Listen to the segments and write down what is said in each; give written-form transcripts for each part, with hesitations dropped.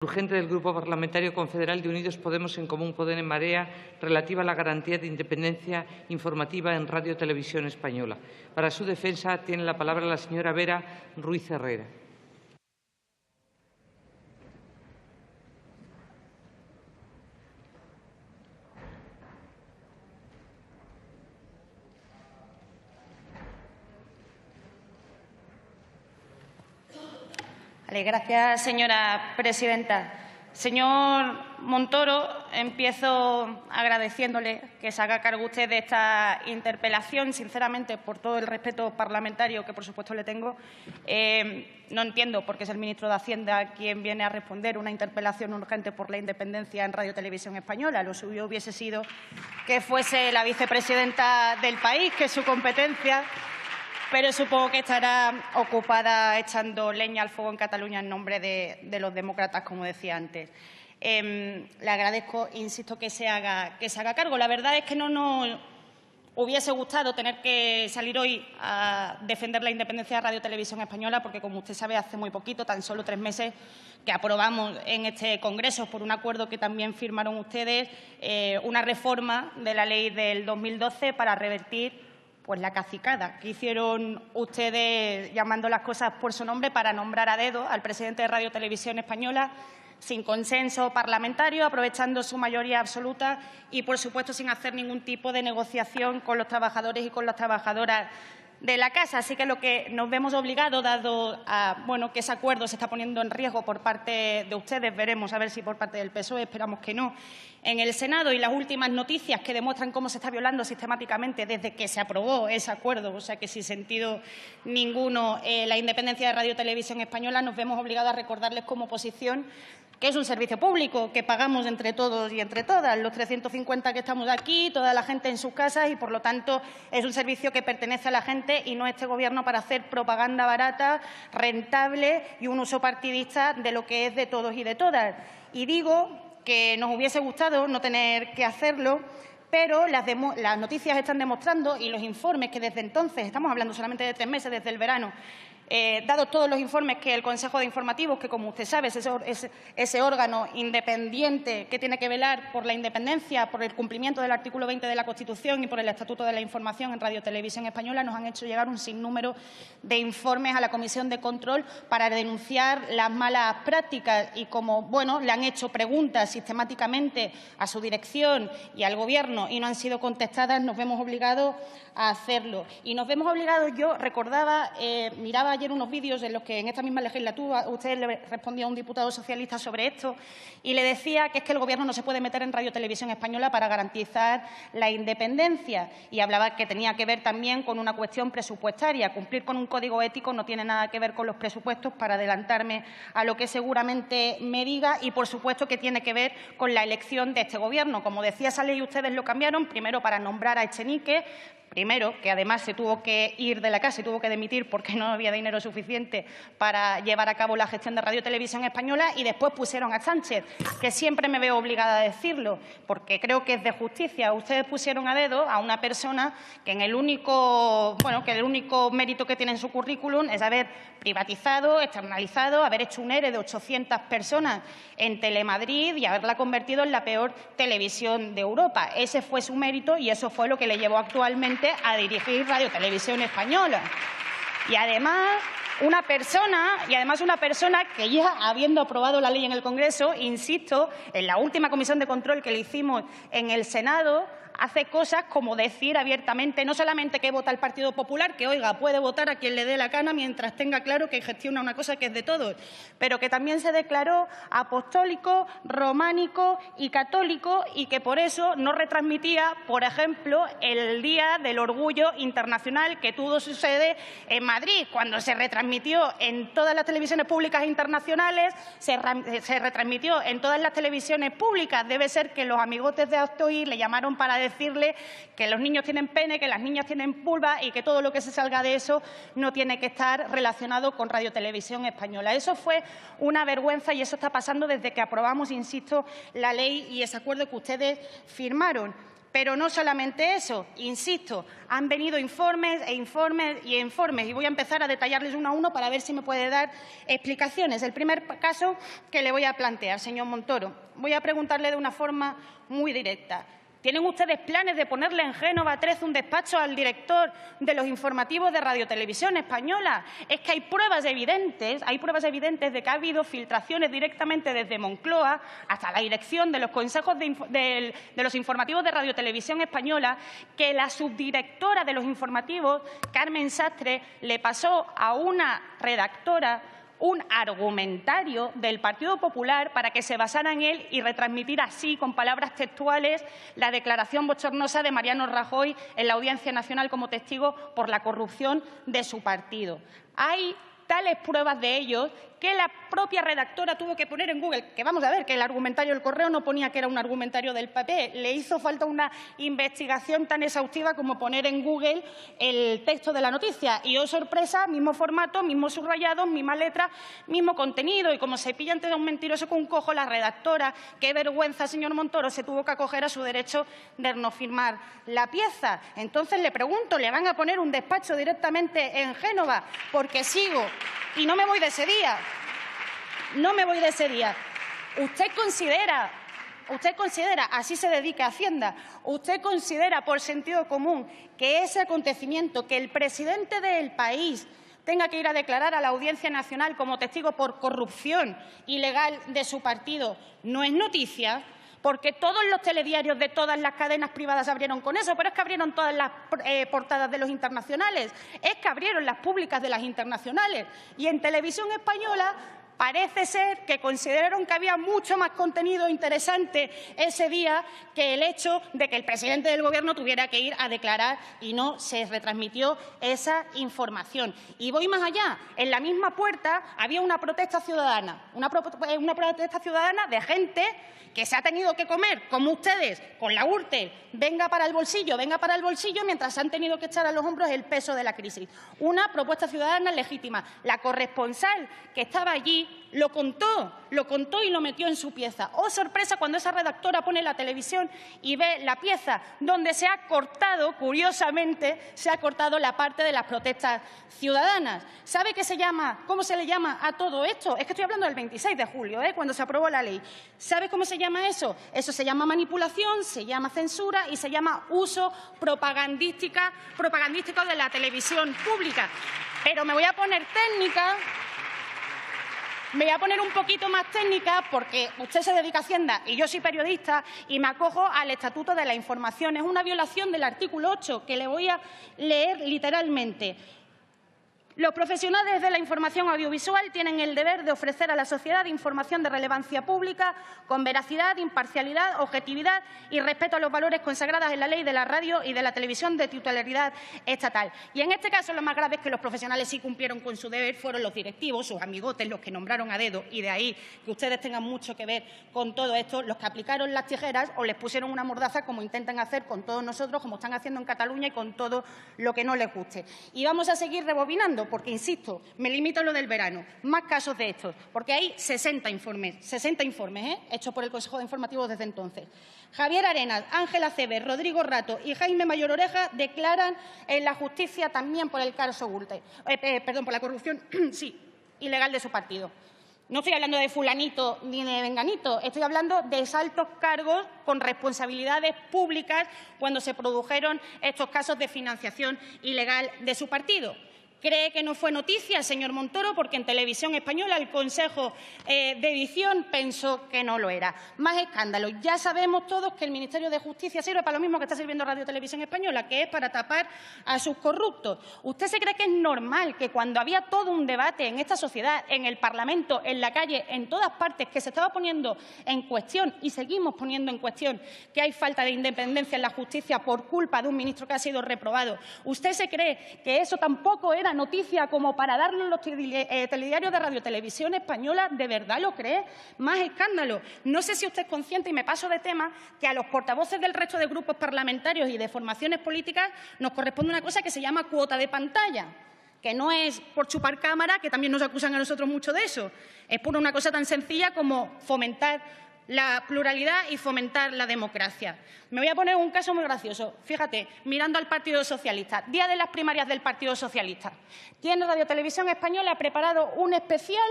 Urgente del Grupo Parlamentario Confederal de Unidos Podemos en Común Podem en Marea relativa a la garantía de independencia informativa en Radio Televisión Española. Para su defensa tiene la palabra la señora Vera Ruiz Herrera. Gracias, señora presidenta. Señor Montoro, empiezo agradeciéndole que se haga cargo usted de esta interpelación. Sinceramente, por todo el respeto parlamentario que, por supuesto, le tengo, no entiendo por qué es el ministro de Hacienda quien viene a responder una interpelación urgente por la independencia en Radio Televisión Española. Lo suyo hubiese sido que fuese la vicepresidenta del país, que es su competencia, pero supongo que estará ocupada echando leña al fuego en Cataluña en nombre de los demócratas, como decía antes. Le agradezco, insisto, que se haga cargo. La verdad es que no nos hubiese gustado tener que salir hoy a defender la independencia de Radio Televisión Española, porque, como usted sabe, hace muy poquito, tan solo 3 meses, que aprobamos en este Congreso, por un acuerdo que también firmaron ustedes, una reforma de la ley del 2012 para revertir la cacicada que hicieron ustedes llamando las cosas por su nombre para nombrar a dedo al presidente de Radio Televisión Española sin consenso parlamentario, aprovechando su mayoría absoluta y, por supuesto, sin hacer ningún tipo de negociación con los trabajadores y con las trabajadoras de la casa. Así que lo que nos vemos obligados, dado que ese acuerdo se está poniendo en riesgo por parte de ustedes, veremos a ver si por parte del PSOE, esperamos que no, en el Senado, y las últimas noticias que demuestran cómo se está violando sistemáticamente desde que se aprobó ese acuerdo, o sea que sin sentido ninguno, la independencia de Radio Televisión Española, nos vemos obligados a recordarles como oposición que es un servicio público que pagamos entre todos y entre todas, los 350 que estamos aquí, toda la gente en sus casas, y, por lo tanto, es un servicio que pertenece a la gente y no a este Gobierno para hacer propaganda barata, rentable y un uso partidista de lo que es de todos y de todas. Y digo que nos hubiese gustado no tener que hacerlo, pero las noticias están demostrando, y los informes que desde entonces, estamos hablando solamente de 3 meses, desde el verano, dados todos los informes que el Consejo de Informativos, que, como usted sabe, es ese órgano independiente que tiene que velar por la independencia, por el cumplimiento del artículo 20 de la Constitución y por el Estatuto de la Información en Radio Televisión Española, nos han hecho llegar un sinnúmero de informes a la Comisión de Control para denunciar las malas prácticas, y como le han hecho preguntas sistemáticamente a su dirección y al Gobierno y no han sido contestadas, nos vemos obligados a hacerlo. Y nos vemos obligados, yo recordaba, miraba ayer unos vídeos en los que en esta misma legislatura usted le respondía a un diputado socialista sobre esto y le decía que es que el Gobierno no se puede meter en Radio Televisión Española para garantizar la independencia, y hablaba que tenía que ver también con una cuestión presupuestaria. Cumplir con un código ético no tiene nada que ver con los presupuestos, para adelantarme a lo que seguramente me diga, y, por supuesto, que tiene que ver con la elección de este Gobierno. Como decía, esa ley ustedes lo cambiaron, primero para nombrar a Echenique, primero, que además se tuvo que ir de la casa y tuvo que dimitir porque no había dinero suficiente para llevar a cabo la gestión de Radio Televisión Española, y después pusieron a Sánchez, que siempre me veo obligada a decirlo, porque creo que es de justicia. Ustedes pusieron a dedo a una persona que el único mérito que tiene en su currículum es haber privatizado, externalizado, haber hecho un ERE de 800 personas en Telemadrid y haberla convertido en la peor televisión de Europa. Ese fue su mérito y eso fue lo que le llevó actualmente a dirigir Radio Televisión Española. Y además una persona que, ya habiendo aprobado la ley en el Congreso, insisto, en la última comisión de control que le hicimos en el Senado, hace cosas como decir abiertamente no solamente que vota el Partido Popular, que, oiga, puede votar a quien le dé la gana mientras tenga claro que gestiona una cosa que es de todos, pero que también se declaró apostólico, románico y católico, y que por eso no retransmitía, por ejemplo, el Día del Orgullo Internacional que tuvo su sede en Madrid, cuando se retransmitió en todas las televisiones públicas internacionales, se retransmitió en todas las televisiones públicas. Debe ser que los amigotes de Actoí le llamaron para decirle que los niños tienen pene, que las niñas tienen vulva y que todo lo que se salga de eso no tiene que estar relacionado con Radio Televisión Española. Eso fue una vergüenza y eso está pasando desde que aprobamos, insisto, la ley y ese acuerdo que ustedes firmaron. Pero no solamente eso, insisto, han venido informes e informes y informes, y voy a empezar a detallarles uno a uno para ver si me puede dar explicaciones. El primer caso que le voy a plantear, señor Montoro, voy a preguntarle de una forma muy directa. ¿Tienen ustedes planes de ponerle en Génova 13 un despacho al director de los informativos de Radio Televisión Española? Es que hay pruebas evidentes de que ha habido filtraciones directamente desde Moncloa hasta la dirección de los consejos de los informativos de Radio Televisión Española, que la subdirectora de los informativos, Carmen Sastre, le pasó a una redactora un argumentario del Partido Popular para que se basara en él y retransmitir así, con palabras textuales, la declaración bochornosa de Mariano Rajoy en la Audiencia Nacional como testigo por la corrupción de su partido. Hay tales pruebas de ello que la propia redactora tuvo que poner en Google, que vamos a ver, que el argumentario del Correo no ponía que era un argumentario del PP, le hizo falta una investigación tan exhaustiva como poner en Google el texto de la noticia. Y, oh sorpresa, mismo formato, mismo subrayado, misma letra, mismo contenido. Y como se pilla ante un mentiroso con un cojo, la redactora, qué vergüenza, señor Montoro, se tuvo que acoger a su derecho de no firmar la pieza. Entonces, le pregunto, ¿le van a poner un despacho directamente en Génova? Porque sigo y no me voy de ese día. No me voy de ese día. ¿Usted considera, así se dedica a Hacienda, usted considera por sentido común que ese acontecimiento, que el presidente del país tenga que ir a declarar a la Audiencia Nacional como testigo por corrupción ilegal de su partido, no es noticia? Porque todos los telediarios de todas las cadenas privadas abrieron con eso, pero es que abrieron todas las portadas de los internacionales, es que abrieron las públicas de las internacionales. Y en Televisión Española parece ser que consideraron que había mucho más contenido interesante ese día que el hecho de que el presidente del Gobierno tuviera que ir a declarar y no se retransmitió esa información. Y voy más allá. En la misma puerta había una protesta ciudadana, de gente que se ha tenido que comer, como ustedes, con la Gürtel, venga para el bolsillo, mientras han tenido que echar a los hombros el peso de la crisis. Una propuesta ciudadana legítima. La corresponsal que estaba allí lo contó y lo metió en su pieza. ¡Oh, sorpresa!, cuando esa redactora pone la televisión y ve la pieza donde se ha cortado, curiosamente, se ha cortado la parte de las protestas ciudadanas. ¿Sabe cómo se le llama a todo esto? Es que estoy hablando del 26 de julio, cuando se aprobó la ley. ¿Sabe cómo se llama eso? Eso se llama manipulación, se llama censura y se llama uso propagandístico de la televisión pública. Pero me voy a poner técnica. Me voy a poner un poquito más técnica porque usted se dedica a Hacienda y yo soy periodista y me acojo al Estatuto de la Información. Es una violación del artículo 8 que le voy a leer literalmente. Los profesionales de la información audiovisual tienen el deber de ofrecer a la sociedad información de relevancia pública con veracidad, imparcialidad, objetividad y respeto a los valores consagrados en la ley de la radio y de la televisión de titularidad estatal. Y en este caso lo más grave es que los profesionales sí cumplieron con su deber, fueron los directivos, sus amigotes, los que nombraron a dedo, y de ahí que ustedes tengan mucho que ver con todo esto, los que aplicaron las tijeras o les pusieron una mordaza como intentan hacer con todos nosotros, como están haciendo en Cataluña y con todo lo que no les guste. Y vamos a seguir rebobinando porque, insisto, me limito a lo del verano. Más casos de estos, porque hay 60 informes hechos por el Consejo de Informativos desde entonces. Javier Arenas, Ángela Cebes, Rodrigo Rato y Jaime Mayor Oreja declaran en la justicia también por el caso Gürtel, por la corrupción ilegal de su partido. No estoy hablando de fulanito ni de venganito, estoy hablando de altos cargos con responsabilidades públicas cuando se produjeron estos casos de financiación ilegal de su partido. ¿Cree que no fue noticia, señor Montoro? Porque en Televisión Española el Consejo de Edición pensó que no lo era. Más escándalos. Ya sabemos todos que el Ministerio de Justicia sirve para lo mismo que está sirviendo Radio Televisión Española, que es para tapar a sus corruptos. ¿Usted se cree que es normal que cuando había todo un debate en esta sociedad, en el Parlamento, en la calle, en todas partes, que se estaba poniendo en cuestión y seguimos poniendo en cuestión que hay falta de independencia en la justicia por culpa de un ministro que ha sido reprobado? ¿Usted se cree que eso tampoco era noticia como para darlo en los telediarios de Radio Televisión Española? ¿De verdad lo cree? Más escándalo. No sé si usted es consciente, y me paso de tema, que a los portavoces del resto de grupos parlamentarios y de formaciones políticas nos corresponde una cosa que se llama cuota de pantalla, que no es por chupar cámara, que también nos acusan a nosotros mucho de eso, es por una cosa tan sencilla como fomentar la pluralidad y fomentar la democracia. Me voy a poner un caso muy gracioso. Fíjate, mirando al Partido Socialista, día de las primarias del Partido Socialista. Tiene Radio Televisión Española preparado un especial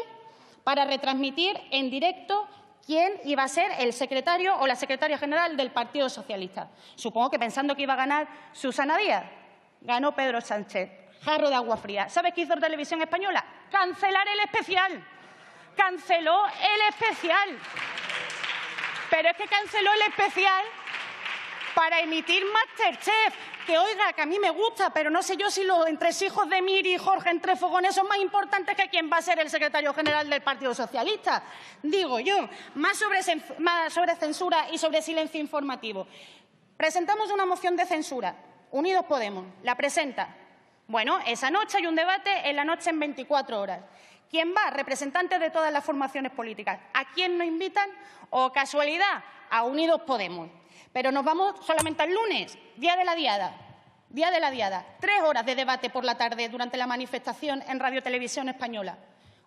para retransmitir en directo quién iba a ser el secretario o la secretaria general del Partido Socialista. Supongo que pensando que iba a ganar Susana Díaz. Ganó Pedro Sánchez. Jarro de agua fría. ¿Sabes qué hizo Televisión Española? Cancelar el especial. Canceló el especial. Pero es que canceló el especial para emitir MasterChef, que oiga, que a mí me gusta, pero no sé yo si los entresijos de Miri y Jorge entre fogones son más importantes que quién va a ser el secretario general del Partido Socialista. Digo yo, más sobre censura y sobre silencio informativo. Presentamos una moción de censura. Unidos Podemos la presenta. Bueno, esa noche hay un debate en la noche en 24 horas. ¿Quién va? Representantes de todas las formaciones políticas. ¿A quién nos invitan? O casualidad, a Unidos Podemos. Pero nos vamos solamente al lunes, día de la Diada. Día de la Diada. 3 horas de debate por la tarde durante la manifestación en Radio Televisión Española.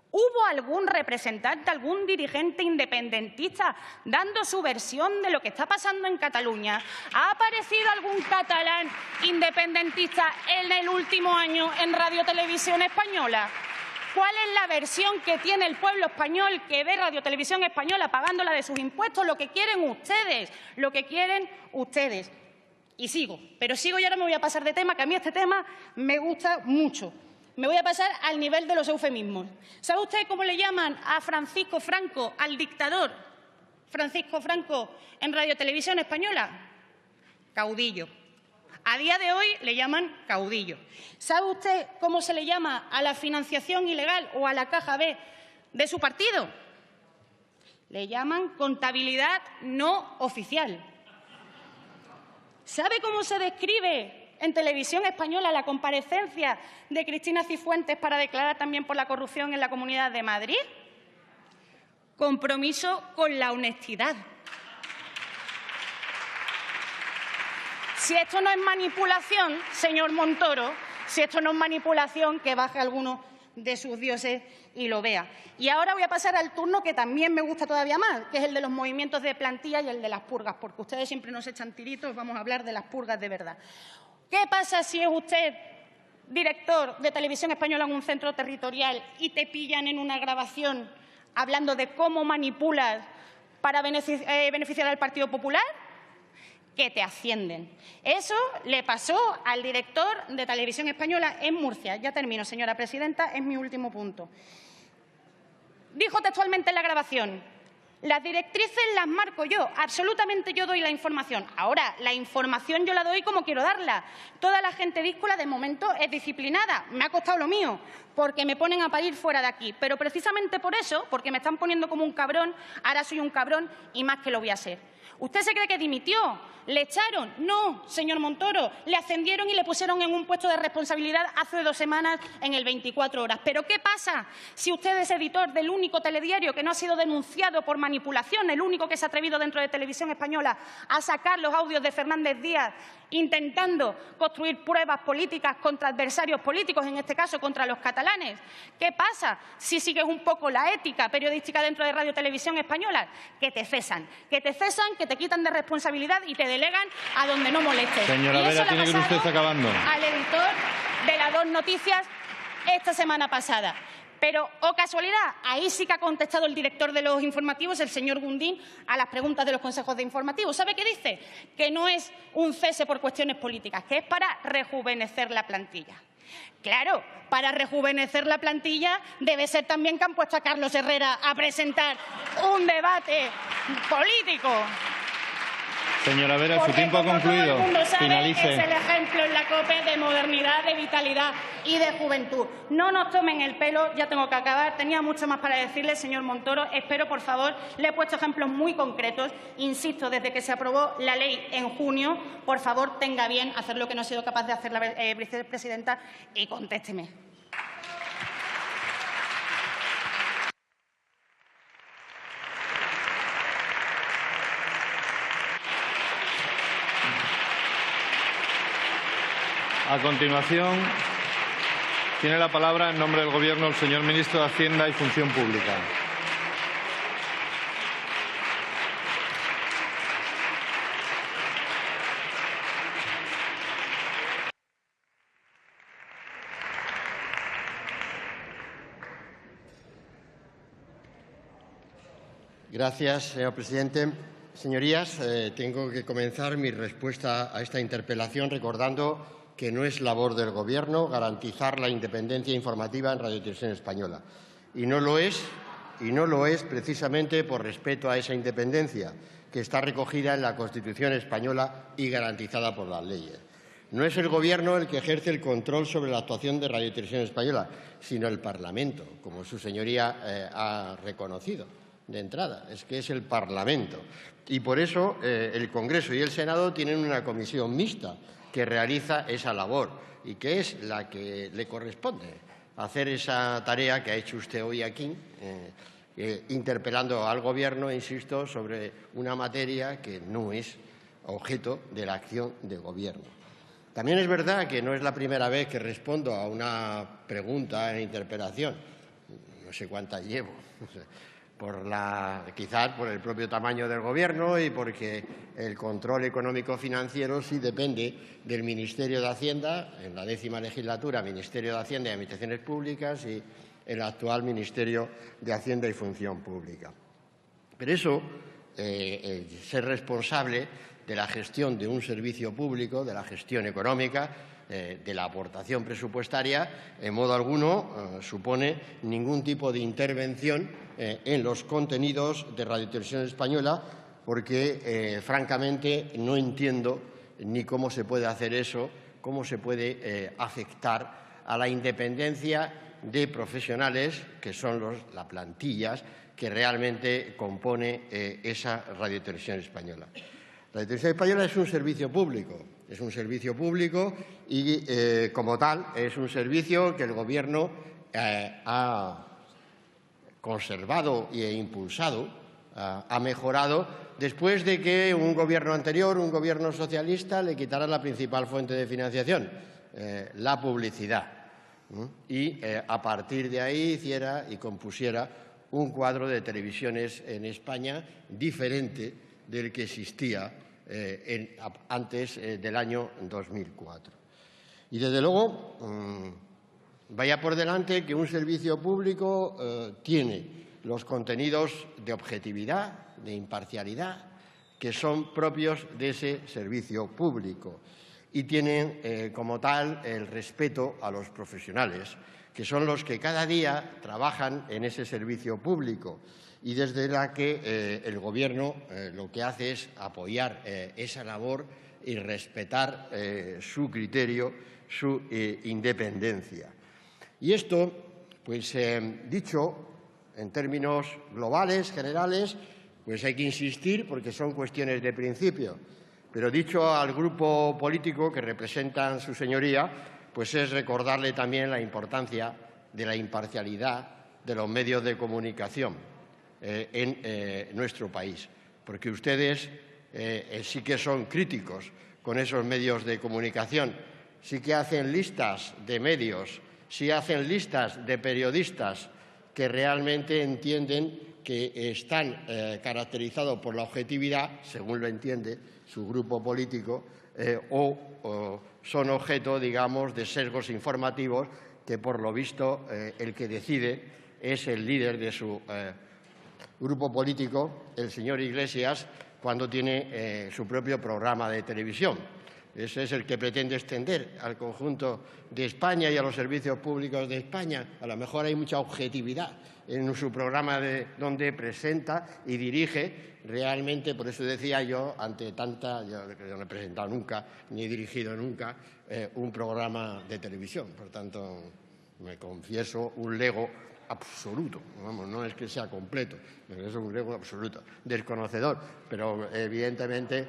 ¿Hubo algún representante, algún dirigente independentista dando su versión de lo que está pasando en Cataluña? ¿Ha aparecido algún catalán independentista en el último año en Radio Televisión Española? ¿Cuál es la versión que tiene el pueblo español que ve Radio Televisión Española pagándola de sus impuestos? Lo que quieren ustedes, lo que quieren ustedes. Y sigo, pero sigo y ahora me voy a pasar de tema, que a mí este tema me gusta mucho. Me voy a pasar al nivel de los eufemismos. ¿Sabe usted cómo le llaman a Francisco Franco, al dictador Francisco Franco, en Radio Televisión Española? Caudillo. A día de hoy le llaman caudillo. ¿Sabe usted cómo se le llama a la financiación ilegal o a la caja B de su partido? Le llaman contabilidad no oficial. ¿Sabe cómo se describe en Televisión Española la comparecencia de Cristina Cifuentes para declarar también por la corrupción en la Comunidad de Madrid? Compromiso con la honestidad. Si esto no es manipulación, señor Montoro, si esto no es manipulación, que baje alguno de sus dioses y lo vea. Y ahora voy a pasar al turno que también me gusta todavía más, que es el de los movimientos de plantilla y el de las purgas, porque ustedes siempre nos echan tiritos, vamos a hablar de las purgas de verdad. ¿Qué pasa si es usted director de Televisión Española en un centro territorial y te pillan en una grabación hablando de cómo manipulas para beneficiar al Partido Popular? Que te ascienden. Eso le pasó al director de Televisión Española en Murcia. Ya termino, señora presidenta, es mi último punto. Dijo textualmente en la grabación: las directrices las marco yo, absolutamente yo doy la información. Ahora, la información yo la doy como quiero darla. Toda la gente díscola de momento es disciplinada. Me ha costado lo mío, porque me ponen a parir fuera de aquí. Pero precisamente por eso, porque me están poniendo como un cabrón, ahora soy un cabrón y más que lo voy a ser. ¿Usted se cree que dimitió? ¿Le echaron? No, señor Montoro. Le ascendieron y le pusieron en un puesto de responsabilidad hace 2 semanas en el 24 horas. ¿Pero qué pasa si usted es editor del único telediario que no ha sido denunciado por manipulación, el único que se ha atrevido dentro de Televisión Española a sacar los audios de Fernández Díaz intentando construir pruebas políticas contra adversarios políticos, en este caso contra los catalanes? ¿Qué pasa si sigues un poco la ética periodística dentro de Radio Televisión Española? Que te cesan, que te quitan de responsabilidad y te delegan a donde no moleste. Señora Vera, tiene que usted estar acabando. Al editor de las 2 Noticias esta semana pasada. Pero, oh casualidad, ahí sí que ha contestado el director de los informativos, el señor Gundín, a las preguntas de los consejos de informativos. ¿Sabe qué dice? Que no es un cese por cuestiones políticas, que es para rejuvenecer la plantilla. Claro, para rejuvenecer la plantilla debe ser también que han puesto a Carlos Herrera a presentar un debate político. Señora Vera, su tiempo ha concluido. Todo el mundo sabe, Finalice. es el ejemplo en la COPE de modernidad, de vitalidad y de juventud. No nos tomen el pelo, ya tengo que acabar. Tenía mucho más para decirle, señor Montoro. Espero, por favor, le he puesto ejemplos muy concretos. Insisto, desde que se aprobó la ley en junio, por favor, tenga bien hacer lo que no ha sido capaz de hacer la vicepresidenta y contésteme. A continuación, tiene la palabra en nombre del Gobierno el señor ministro de Hacienda y Función Pública. Gracias, señor presidente. Señorías, tengo que comenzar mi respuesta a esta interpelación recordando que no es labor del Gobierno garantizar la independencia informativa en Radio y Televisión Española. Y no lo es precisamente por respeto a esa independencia que está recogida en la Constitución española y garantizada por las leyes. No es el Gobierno el que ejerce el control sobre la actuación de Radio y Televisión Española, sino el Parlamento, como su señoría ha reconocido de entrada. Es que es el Parlamento. Y por eso el Congreso y el Senado tienen una comisión mixta que realiza esa labor y que es la que le corresponde hacer esa tarea que ha hecho usted hoy aquí, interpelando al Gobierno, insisto, sobre una materia que no es objeto de la acción de Gobierno. También es verdad que no es la primera vez que respondo a una pregunta en interpelación. No sé cuántas llevo, quizás por el propio tamaño del Gobierno y porque el control económico-financiero sí depende del Ministerio de Hacienda, en la 10ª legislatura, Ministerio de Hacienda y Administraciones Públicas, y el actual Ministerio de Hacienda y Función Pública. Pero eso, ser responsable de la gestión de un servicio público, de la gestión económica, de la aportación presupuestaria, en modo alguno supone ningún tipo de intervención en los contenidos de Radio y Televisión Española, porque, francamente, no entiendo ni cómo se puede hacer eso, cómo se puede afectar a la independencia de profesionales, que son las plantillas que realmente compone esa Radio y Televisión Española. La Televisión Española es un servicio público y, como tal, es un servicio que el Gobierno ha conservado e impulsado, ha mejorado, después de que un Gobierno anterior, un Gobierno socialista, le quitara la principal fuente de financiación, la publicidad. Y a partir de ahí hiciera y compusiera un cuadro de televisiones en España diferente del que existía antes del año 2004. Y, desde luego, vaya por delante que un servicio público tiene los contenidos de objetividad, de imparcialidad, que son propios de ese servicio público y tienen, como tal, el respeto a los profesionales, que son los que cada día trabajan en ese servicio público y desde la que el Gobierno lo que hace es apoyar esa labor y respetar su criterio, su independencia. Y esto, pues dicho en términos globales, generales, pues hay que insistir porque son cuestiones de principio. Pero dicho al grupo político que representan su señoría, pues es recordarle también la importancia de la imparcialidad de los medios de comunicación en nuestro país, porque ustedes sí que son críticos con esos medios de comunicación, sí que hacen listas de medios, sí hacen listas de periodistas que realmente entienden que están caracterizados por la objetividad, según lo entiende su grupo político, o son objeto, digamos, de sesgos informativos que, por lo visto, el que decide es el líder de su grupo político, el señor Iglesias, cuando tiene su propio programa de televisión. Ese es el que pretende extender al conjunto de España y a los servicios públicos de España. A lo mejor hay mucha objetividad en su programa donde presenta y dirige realmente, por eso decía yo, ante tanta, yo no he presentado nunca ni he dirigido nunca un programa de televisión. Por tanto, me confieso un lego absoluto, vamos, no es que sea completo, pero es un lego absoluto, desconocedor, pero evidentemente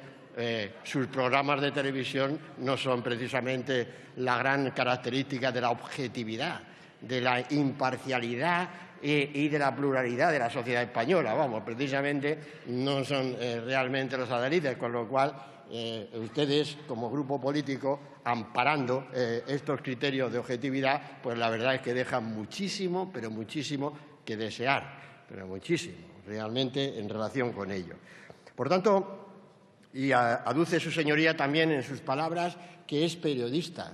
sus programas de televisión no son precisamente la gran característica de la objetividad, de la imparcialidad y de la pluralidad de la sociedad española. Vamos, precisamente no son realmente los adalides, con lo cual ustedes, como grupo político, amparando estos criterios de objetividad, pues la verdad es que dejan muchísimo, pero muchísimo que desear, pero muchísimo, realmente, en relación con ello. Por tanto, y aduce su señoría también en sus palabras que es periodista.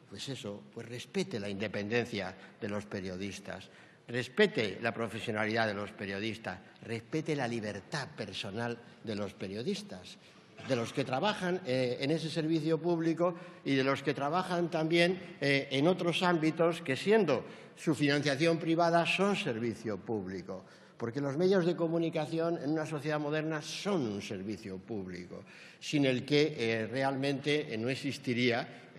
Pues eso, pues respete la independencia de los periodistas. respete la profesionalidad de los periodistas, respete la libertad personal de los periodistas, de los que trabajan en ese servicio público y de los que trabajan también en otros ámbitos que, siendo su financiación privada, son servicio público. Porque los medios de comunicación en una sociedad moderna son un servicio público, sin el que realmente no existiría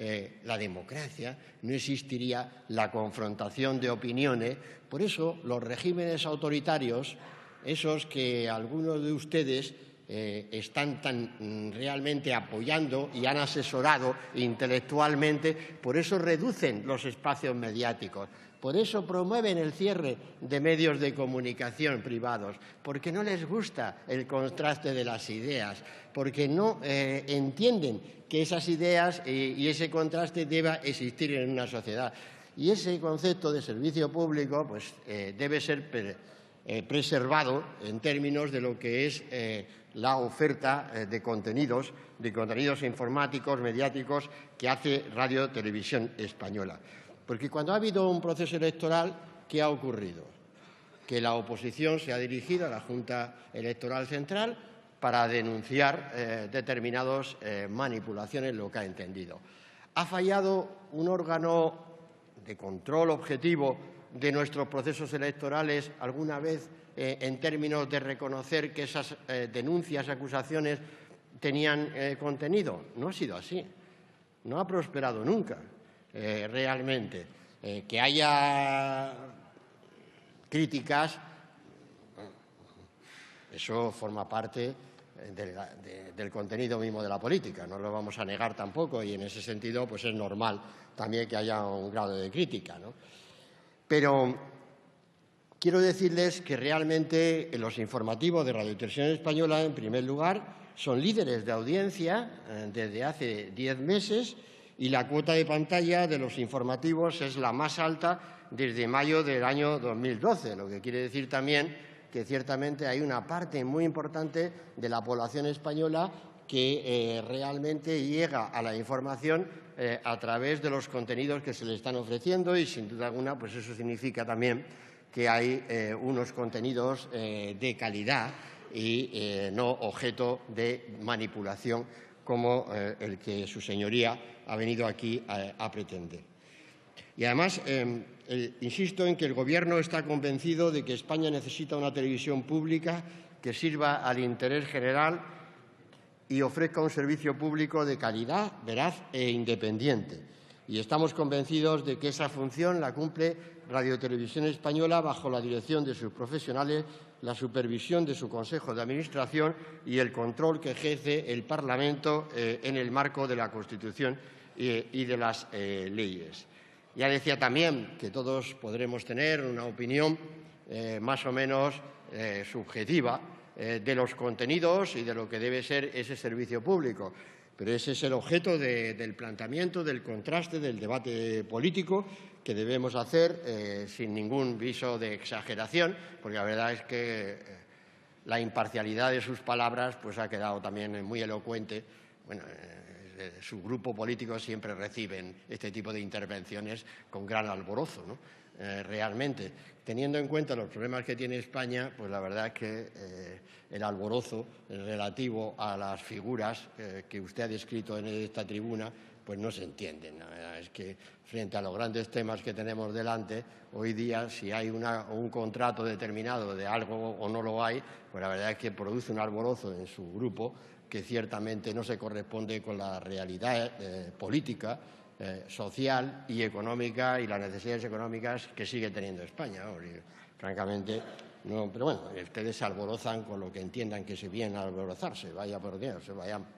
la democracia, no existiría la confrontación de opiniones. Por eso los regímenes autoritarios, esos que algunos de ustedes están tan realmente apoyando y han asesorado intelectualmente, por eso reducen los espacios mediáticos. Por eso promueven el cierre de medios de comunicación privados, porque no les gusta el contraste de las ideas, porque no entienden que esas ideas y ese contraste deba existir en una sociedad. Y ese concepto de servicio público pues, debe ser preservado en términos de lo que es la oferta de contenidos informáticos, mediáticos, que hace Radio Televisión Española. Porque cuando ha habido un proceso electoral, ¿qué ha ocurrido? Que la oposición se ha dirigido a la Junta Electoral Central para denunciar determinadas manipulaciones, lo que ha entendido. ¿Ha fallado un órgano de control objetivo de nuestros procesos electorales alguna vez en términos de reconocer que esas denuncias, acusaciones tenían contenido? No ha sido así. No ha prosperado nunca. Realmente. Que haya críticas, eso forma parte del contenido mismo de la política, no lo vamos a negar tampoco, y en ese sentido pues es normal también que haya un grado de crítica, ¿no? Pero quiero decirles que realmente los informativos de Radio Televisión Española, en primer lugar, son líderes de audiencia desde hace 10 meses, y la cuota de pantalla de los informativos es la más alta desde mayo del año 2012, lo que quiere decir también que ciertamente hay una parte muy importante de la población española que realmente llega a la información a través de los contenidos que se le están ofreciendo, y sin duda alguna pues eso significa también que hay unos contenidos de calidad y no objeto de manipulación como el que su señoría ha venido aquí a pretender. Y además, insisto en que el Gobierno está convencido de que España necesita una televisión pública que sirva al interés general y ofrezca un servicio público de calidad, veraz e independiente. Y estamos convencidos de que esa función la cumple Radio Televisión Española bajo la dirección de sus profesionales, la supervisión de su Consejo de Administración y el control que ejerce el Parlamento en el marco de la Constitución y de las leyes. Ya decía también que todos podremos tener una opinión más o menos subjetiva de los contenidos y de lo que debe ser ese servicio público. Pero ese es el objeto del planteamiento, del contraste, del debate político que debemos hacer sin ningún viso de exageración, porque la verdad es que la imparcialidad de sus palabras pues ha quedado también muy elocuente. Bueno, su grupo político siempre reciben este tipo de intervenciones con gran alborozo, ¿no? Realmente, teniendo en cuenta los problemas que tiene España, pues la verdad es que el alborozo relativo a las figuras que usted ha descrito en esta tribuna, pues no se entienden. La verdad es que frente a los grandes temas que tenemos delante, hoy día, si hay un contrato determinado de algo o no lo hay, pues la verdad es que produce un alborozo en su grupo que ciertamente no se corresponde con la realidad política, social y económica y las necesidades económicas que sigue teniendo España. Francamente, no, pero bueno, ustedes se alborozan con lo que entiendan que se viene a alborozarse, vaya por Dios,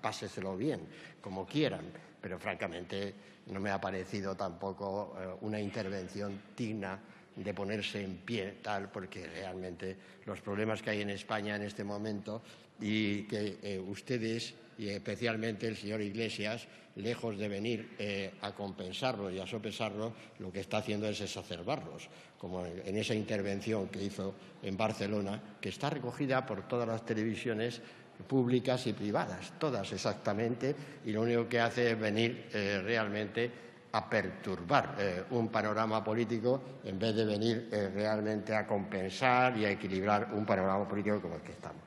páseselo bien, como quieran, pero francamente no me ha parecido tampoco una intervención digna de ponerse en pie, tal, porque realmente los problemas que hay en España en este momento y que ustedes, y especialmente el señor Iglesias, lejos de venir a compensarlo y a sopesarlo, lo que está haciendo es exacerbarlos, como en esa intervención que hizo en Barcelona, que está recogida por todas las televisiones públicas y privadas, todas exactamente, y lo único que hace es venir realmente a perturbar un panorama político en vez de venir realmente a compensar y a equilibrar un panorama político como el que estamos.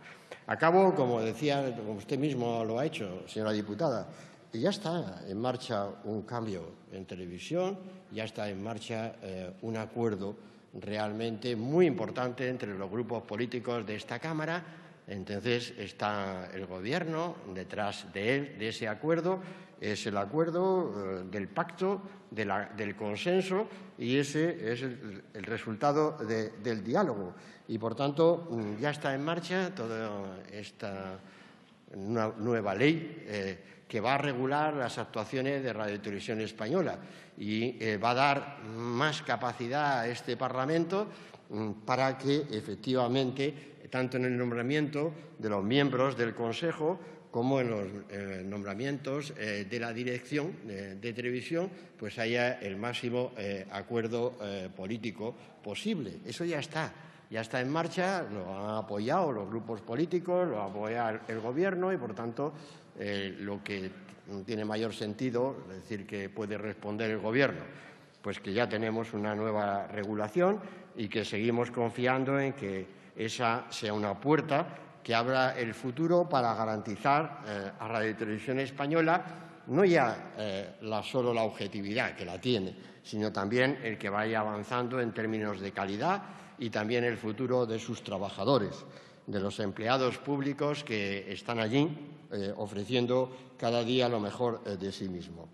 Acabo, como decía, como usted mismo lo ha hecho, señora diputada, y ya está en marcha un cambio en televisión, ya está en marcha un acuerdo realmente muy importante entre los grupos políticos de esta Cámara. Entonces está el Gobierno detrás de él, de ese acuerdo. Es el acuerdo del pacto, del consenso, y ese es el resultado del diálogo. Y, por tanto, ya está en marcha toda esta nueva ley que va a regular las actuaciones de Radio y Televisión Española y va a dar más capacidad a este Parlamento para que, efectivamente, tanto en el nombramiento de los miembros del Consejo como en los nombramientos de la dirección de televisión, pues haya el máximo acuerdo político posible. Eso ya está en marcha, lo han apoyado los grupos políticos, lo apoya el Gobierno y, por tanto, lo que tiene mayor sentido, es decir, que puede responder el Gobierno, pues que ya tenemos una nueva regulación y que seguimos confiando en que esa sea una puerta que abra el futuro para garantizar a Radio y Televisión Española no ya solo la objetividad, que la tiene, sino también el que vaya avanzando en términos de calidad y también el futuro de sus trabajadores, de los empleados públicos que están allí ofreciendo cada día lo mejor de sí mismo.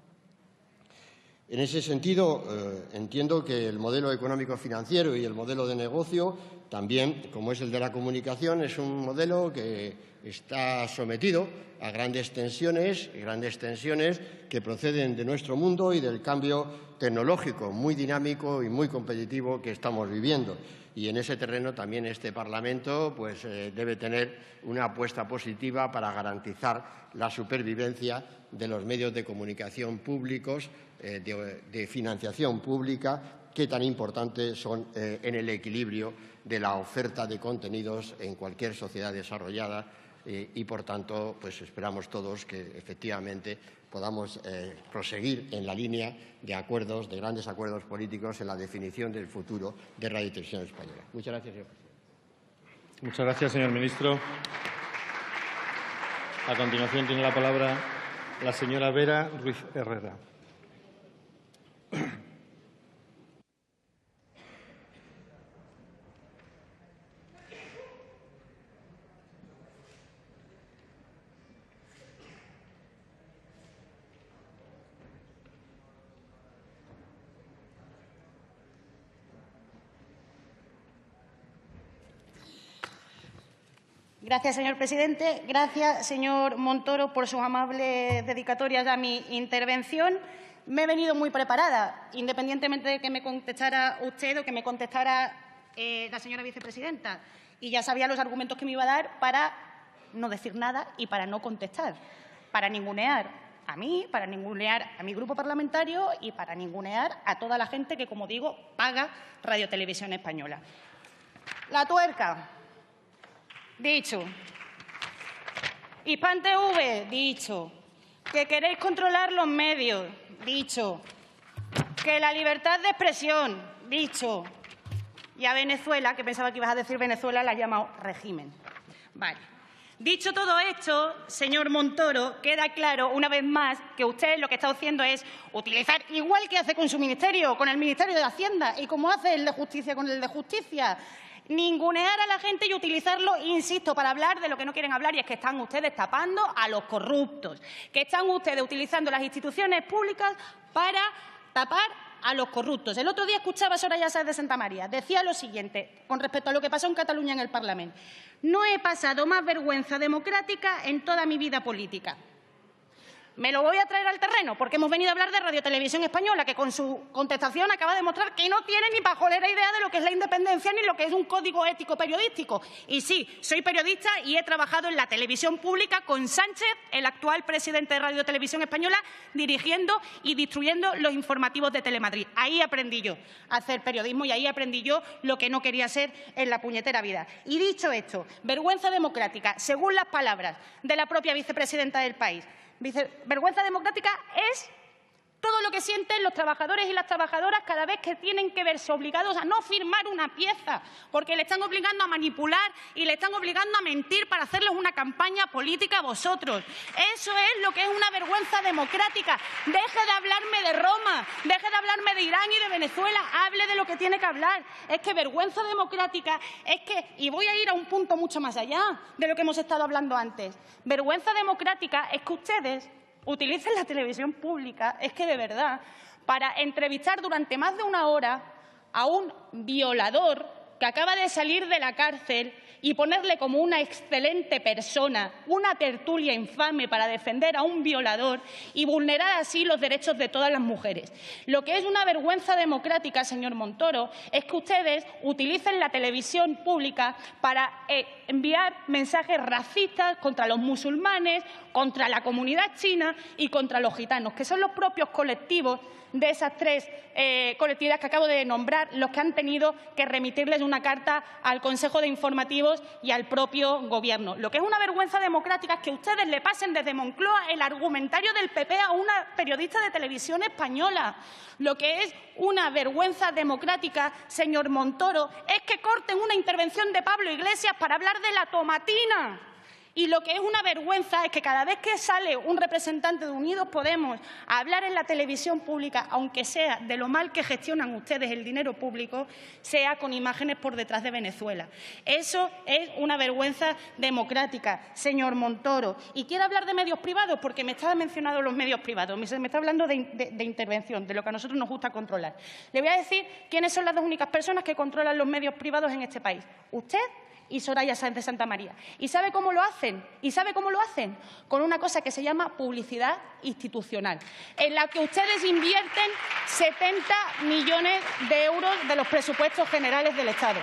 En ese sentido, entiendo que el modelo económico-financiero y el modelo de negocio, también, como es el de la comunicación, es un modelo que está sometido a grandes tensiones que proceden de nuestro mundo y del cambio tecnológico muy dinámico y muy competitivo que estamos viviendo. Y en ese terreno también este Parlamento pues, debe tener una apuesta positiva para garantizar la supervivencia de los medios de comunicación públicos, de financiación pública, que tan importantes son en el equilibrio de la oferta de contenidos en cualquier sociedad desarrollada y, por tanto, pues esperamos todos que efectivamente podamos proseguir en la línea de acuerdos, de grandes acuerdos políticos en la definición del futuro de Radio y Televisión Española. Muchas gracias, señor presidente. Muchas gracias, señor ministro. A continuación tiene la palabra la señora Vera Ruiz Herrera. Gracias, señor presidente. Gracias, señor Montoro, por sus amables dedicatorias a mi intervención. Me he venido muy preparada, independientemente de que me contestara usted o que me contestara la señora vicepresidenta. Y ya sabía los argumentos que me iba a dar para no decir nada y para no contestar, para ningunear a mí, para ningunear a mi grupo parlamentario y para ningunear a toda la gente que, como digo, paga Radio Televisión Española. La tuerca. Dicho. Hispan TV, dicho. Que queréis controlar los medios, dicho. Que la libertad de expresión, dicho. Y a Venezuela, que pensaba que ibas a decir Venezuela, la ha llamado régimen. Vale. Dicho todo esto, señor Montoro, queda claro una vez más que usted lo que está haciendo es utilizar, igual que hace con su ministerio, con el Ministerio de Hacienda y como hace el de Justicia con el de Justicia, ningunear a la gente y utilizarlo, insisto, para hablar de lo que no quieren hablar, y es que están ustedes tapando a los corruptos, que están ustedes utilizando las instituciones públicas para tapar a los corruptos. El otro día escuchaba a Soraya Sáez de Santamaría. Decía lo siguiente con respecto a lo que pasó en Cataluña en el Parlamento. No he pasado más vergüenza democrática en toda mi vida política. Me lo voy a traer al terreno, porque hemos venido a hablar de Radio Televisión Española, que con su contestación acaba de demostrar que no tiene ni pajolera idea de lo que es la independencia ni lo que es un código ético periodístico. Y sí, soy periodista y he trabajado en la televisión pública con Sánchez, el actual presidente de Radio Televisión Española, dirigiendo y distribuyendo los informativos de Telemadrid. Ahí aprendí yo a hacer periodismo y ahí aprendí yo lo que no quería ser en la puñetera vida. Y dicho esto, vergüenza democrática, según las palabras de la propia vicepresidenta del país. Vergüenza democrática es Todo lo que sienten los trabajadores y las trabajadoras cada vez que tienen que verse obligados a no firmar una pieza, porque le están obligando a manipular y le están obligando a mentir para hacerles una campaña política a vosotros. Eso es lo que es una vergüenza democrática. Deje de hablarme de Roma, deje de hablarme de Irán y de Venezuela, hable de lo que tiene que hablar. Es que vergüenza democrática es que, y voy a ir a un punto mucho más allá de lo que hemos estado hablando antes, vergüenza democrática es que ustedes utilicen la televisión pública, es que de verdad, para entrevistar durante más de una hora a un violador que acaba de salir de la cárcel y ponerle como una excelente persona, una tertulia infame para defender a un violador y vulnerar así los derechos de todas las mujeres. Lo que es una vergüenza democrática, señor Montoro, es que ustedes utilicen la televisión pública para enviar mensajes racistas contra los musulmanes, contra la comunidad china y contra los gitanos, que son los propios colectivos de esas tres colectividades que acabo de nombrar los que han tenido que remitirles una carta al Consejo de Informativos y al propio Gobierno. Lo que es una vergüenza democrática es que ustedes le pasen desde Moncloa el argumentario del PP a una periodista de televisión española. Lo que es una vergüenza democrática, señor Montoro, es que corten una intervención de Pablo Iglesias para hablar de la tomatina. Y lo que es una vergüenza es que cada vez que sale un representante de Unidos Podemos a hablar en la televisión pública, aunque sea de lo mal que gestionan ustedes el dinero público, sea con imágenes por detrás de Venezuela. Eso es una vergüenza democrática, señor Montoro. Y quiero hablar de medios privados porque me estaba mencionando los medios privados, me está hablando de intervención, de lo que a nosotros nos gusta controlar. Le voy a decir quiénes son las dos únicas personas que controlan los medios privados en este país. Usted y Soraya Sáenz de Santamaría. ¿Y sabe cómo lo hacen? Con una cosa que se llama publicidad institucional, en la que ustedes invierten 70 millones de euros de los presupuestos generales del Estado.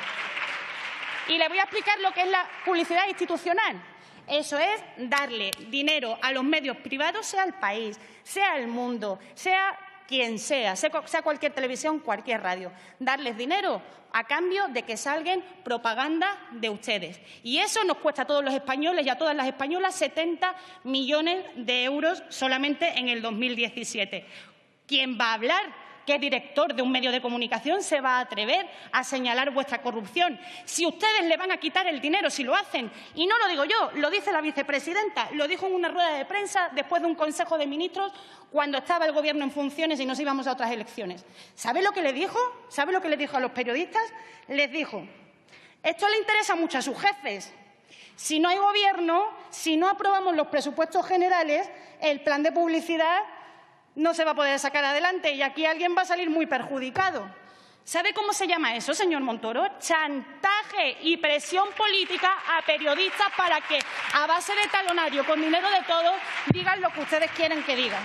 Y le voy a explicar lo que es la publicidad institucional. Eso es darle dinero a los medios privados, sea El País, sea El Mundo, sea quien sea cualquier televisión, cualquier radio, darles dinero a cambio de que salgan propaganda de ustedes. Y eso nos cuesta a todos los españoles y a todas las españolas 70 millones de euros solamente en el 2017. ¿Quién va a hablar? ¿Qué director de un medio de comunicación se va a atrever a señalar vuestra corrupción? Si ustedes le van a quitar el dinero, si lo hacen, y no lo digo yo, lo dice la vicepresidenta, lo dijo en una rueda de prensa después de un Consejo de Ministros cuando estaba el Gobierno en funciones y nos íbamos a otras elecciones. ¿Sabe lo que le dijo? ¿Sabe lo que le dijo a los periodistas? Les dijo, esto le interesa mucho a sus jefes. Si no hay Gobierno, si no aprobamos los presupuestos generales, el plan de publicidad no se va a poder sacar adelante y aquí alguien va a salir muy perjudicado. ¿Sabe cómo se llama eso, señor Montoro? Chantaje y presión política a periodistas para que, a base de talonario, con dinero de todos, digan lo que ustedes quieren que digan.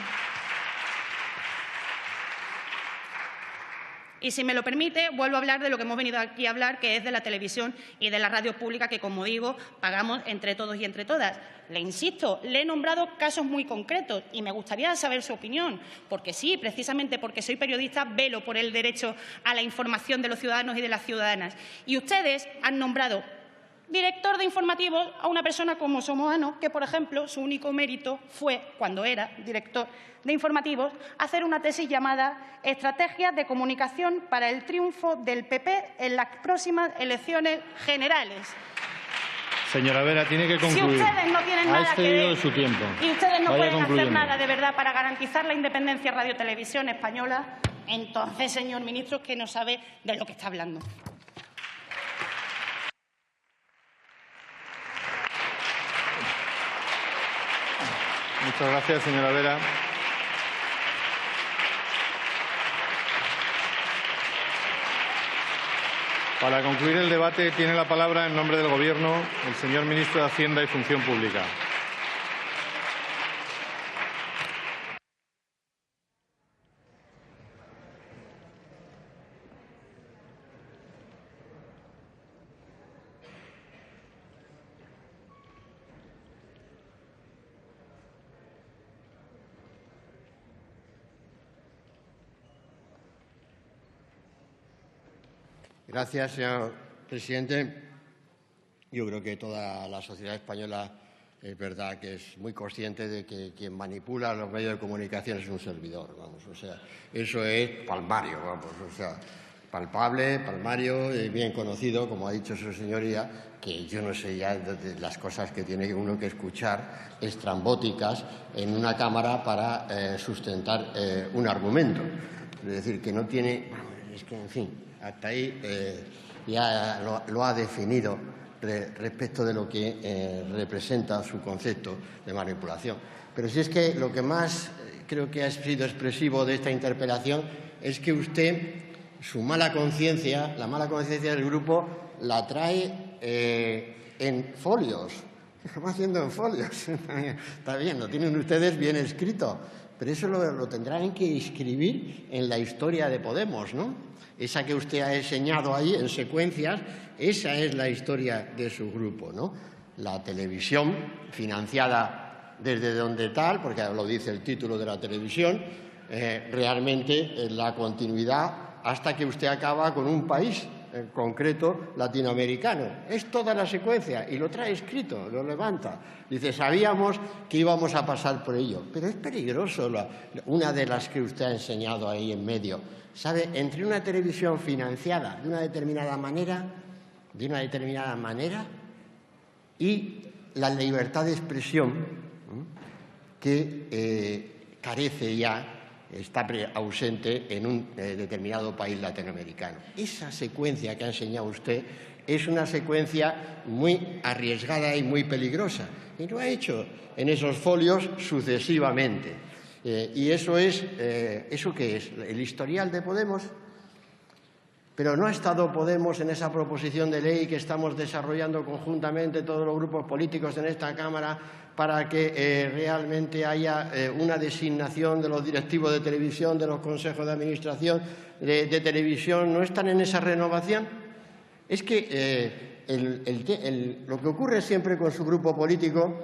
Y si me lo permite, vuelvo a hablar de lo que hemos venido aquí a hablar, que es de la televisión y de la radio pública que, como digo, pagamos entre todos y entre todas. Le insisto, le he nombrado casos muy concretos y me gustaría saber su opinión, porque sí, precisamente porque soy periodista, velo por el derecho a la información de los ciudadanos y de las ciudadanas. Y ustedes han nombrado director de informativos a una persona como Somoano, que, por ejemplo, su único mérito fue, cuando era director de informativos, hacer una tesis llamada Estrategias de comunicación para el triunfo del PP en las próximas elecciones generales. Señora Vera, tiene que concluir. Si ustedes no tienen nada que ver su tiempo. Y ustedes no pueden concluyendo. hacer nada de verdad para garantizar la independencia de Radio Televisión Española, entonces, señor ministro, que no sabe de lo que está hablando. Muchas gracias, señora Vera. Para concluir el debate, tiene la palabra, en nombre del Gobierno, el señor ministro de Hacienda y Función Pública. Gracias, señor presidente. Yo creo que toda la sociedad española es verdad que es muy consciente de que quien manipula los medios de comunicación es un servidor, vamos, o sea, eso es palmario, vamos, o sea, palpable, palmario y bien conocido, como ha dicho su señoría, que yo no sé ya de las cosas que tiene uno que escuchar estrambóticas en una cámara para sustentar un argumento. Es decir, que no tiene, es que en fin, hasta ahí ya lo ha definido respecto de lo que representa su concepto de manipulación. Pero si es que lo que más creo que ha sido expresivo de esta interpelación es que usted, su mala conciencia, la mala conciencia del grupo, la trae en folios. Lo va haciendo en folios. Está bien, lo tienen ustedes bien escrito, pero eso lo tendrán que escribir en la historia de Podemos, ¿no? Esa que usted ha enseñado ahí en secuencias, esa es la historia de su grupo, ¿no? La televisión financiada desde donde tal, porque lo dice el título de la televisión, realmente la continuidad hasta que usted acaba con un país en concreto latinoamericano. Es toda la secuencia y lo trae escrito, lo levanta. Dice, sabíamos que íbamos a pasar por ello, pero es peligroso una de las que usted ha enseñado ahí en medio. ¿Sabe? Entre una televisión financiada de una determinada manera y la libertad de expresión que carece ya, está ausente en un determinado país latinoamericano. Esa secuencia que ha enseñado usted es una secuencia muy arriesgada y muy peligrosa. Y lo ha hecho en esos folios sucesivamente. Y eso es, ¿eso qué es? ¿El historial de Podemos? Pero no ha estado Podemos en esa proposición de ley que estamos desarrollando conjuntamente todos los grupos políticos en esta Cámara para que realmente haya una designación de los directivos de televisión, de los consejos de administración de televisión. ¿No están en esa renovación? Es que lo que ocurre siempre con su grupo político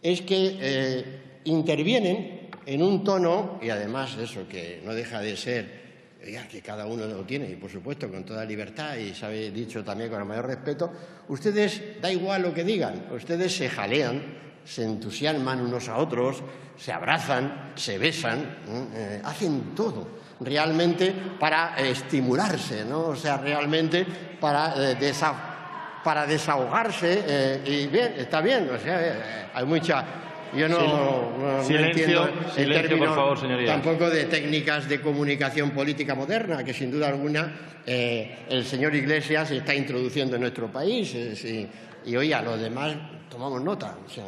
es que intervienen en un tono, y además eso que no deja de ser, ya que cada uno lo tiene, y por supuesto con toda libertad, y se ha dicho también con el mayor respeto, ustedes, da igual lo que digan, ustedes se jalean, se entusiasman unos a otros, se abrazan, se besan, hacen todo realmente para estimularse, ¿no? O sea, realmente para desahogarse, y bien, está bien, o sea, hay mucha... Yo no entiendo el término, por favor, señoría. Tampoco de técnicas de comunicación política moderna, que sin duda alguna el señor Iglesias está introduciendo en nuestro país. Y oiga, los demás tomamos nota. O sea,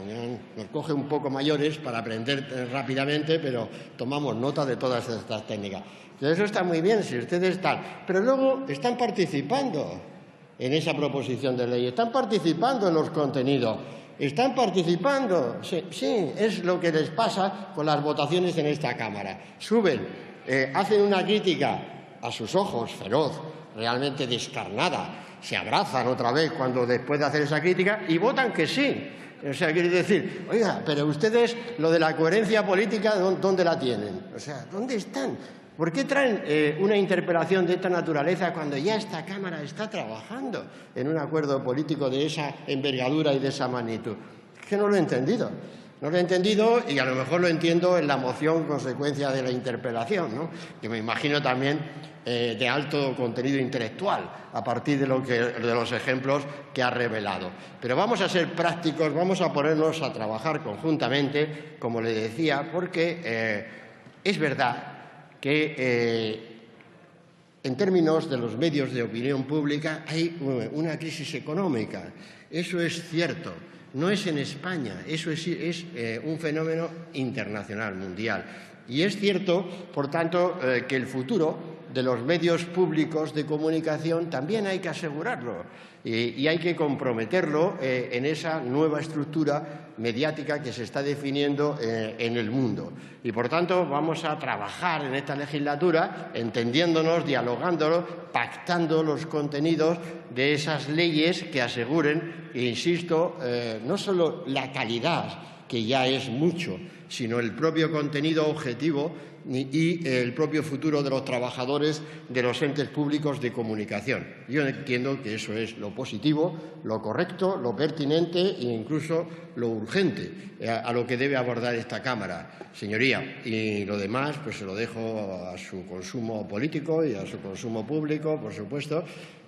nos coge un poco mayores para aprender rápidamente, pero tomamos nota de todas estas técnicas. Entonces, eso está muy bien, si ustedes están. Pero luego están participando en esa proposición de ley, están participando en los contenidos. ¿Están participando? Sí, es lo que les pasa con las votaciones en esta Cámara. Suben, hacen una crítica a sus ojos feroz, realmente descarnada, se abrazan otra vez cuando después de hacer esa crítica y votan que sí. O sea, quiere decir, oiga, pero ustedes lo de la coherencia política, ¿dónde la tienen? O sea, ¿dónde están? ¿Por qué traen una interpelación de esta naturaleza cuando ya esta Cámara está trabajando en un acuerdo político de esa envergadura y de esa magnitud? Es que no lo he entendido. No lo he entendido y a lo mejor lo entiendo en la moción consecuencia de la interpelación, ¿no? Que me imagino también de alto contenido intelectual a partir de los ejemplos que ha revelado. Pero vamos a ser prácticos, vamos a ponernos a trabajar conjuntamente, como le decía, porque es verdad que en términos de los medios de opinión pública hay una crisis económica. Eso es cierto. No es en España, eso es un fenómeno internacional, mundial. Y es cierto, por tanto, que el futuro de los medios públicos de comunicación también hay que asegurarlo y hay que comprometerlo en esa nueva estructura mediática que se está definiendo en el mundo. Y, por tanto, vamos a trabajar en esta legislatura entendiéndonos, dialogándolo, pactando los contenidos de esas leyes que aseguren, e insisto, no solo la calidad que ya es mucho, sino el propio contenido objetivo y el propio futuro de los trabajadores de los entes públicos de comunicación. Yo entiendo que eso es lo positivo, lo correcto, lo pertinente e incluso lo urgente a lo que debe abordar esta Cámara, señoría. Y lo demás, pues se lo dejo a su consumo político y a su consumo público, por supuesto.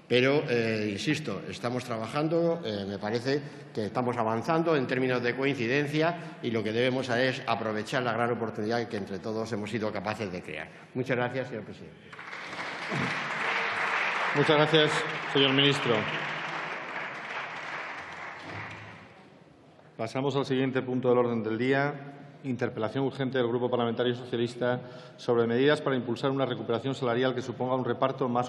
Pero, insisto, estamos trabajando, me parece que estamos avanzando en términos de coincidencia y lo que debemos es aprovechar la gran oportunidad que entre todos hemos sido capaces de crear. Muchas gracias, señor presidente. Muchas gracias, señor ministro. Pasamos al siguiente punto del orden del día. Interpelación urgente del Grupo Parlamentario Socialista sobre medidas para impulsar una recuperación salarial que suponga un reparto más